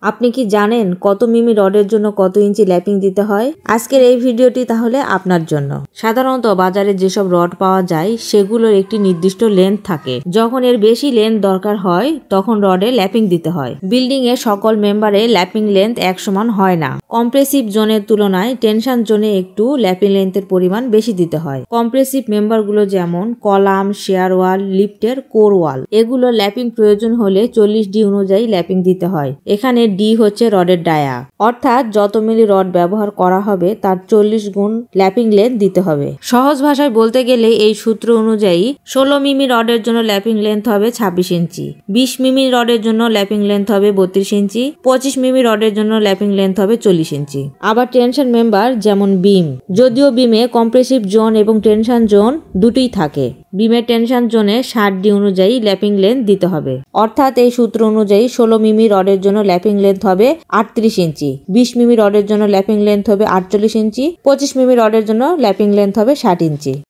আপনি কি জানেন কত মিমি রডের জন্য কত ইঞ্চি ল্যাপিং দিতে হয়? আজকের এই ভিডিওটি তাহলে আপনার জন্য। সাধারণত বাজারে যেসব রড পাওয়া যায় সেগুলোর একটি নির্দিষ্ট লেন্থ থাকে। যখন এর বেশি লেন্থ দরকার হয় তখন রডে ল্যাপিং দিতে হয়। বিল্ডিং এর সকল মেম্বারে ল্যাপিং লেন্থ এক সমান হয় না। কম্প্রেসিভ জোনের তুলনায় টেনশন জোনে একটু ল্যাপিং লেন্থের পরিমাণ বেশি দিতে হয়। কম্প্রেসিভ মেম্বারগুলো যেমন কলাম, শেয়ার ওয়াল, লিফটের কোর ওয়াল, এগুলো ল্যাপিং প্রয়োজন হলে 40D অনুযায়ী ল্যাপিং দিতে হয়। এখানে ডি হচ্ছে রডের ডায়া, অর্থাৎ যত মিলি রড ব্যবহার করা হবে তার 40 গুণ ল্যাপিং লেন্থ দিতে হবে। সহজ ভাষায় বলতে গেলে এই সূত্র অনুযায়ী 16 মিমি রডের জন্য ল্যাপিং লেন্থ হবে 26 ইঞ্চি, 20 মিমি রডের জন্য ল্যাপিং লেন্থ হবে 32 ইঞ্চি, 25 মিমি রডের জন্য ল্যাপিং লেন্থ হবে 40 ইঞ্চি। আবার টেনশন মেম্বার যেমন বিম, যদিও বিমে কম্প্রেসিভ জোন এবং টেনশন জোন দুটোই থাকে, বিমের টেনশন জোনে 60D অনুযায়ী ল্যাপিং লেন্থ দিতে হবে। অর্থাৎ এই সূত্র অনুযায়ী 16 মিমি রডের জন্য ল্যাপিং লেন্থ হবে 38 ইঞ্চি, 20 মিমি রডের জন্য ল্যাপিং লেন্থ হবে 48 ইঞ্চি, 25 মিমি রডের জন্য ল্যাপিং লেন্থ হবে 60 ইঞ্চি।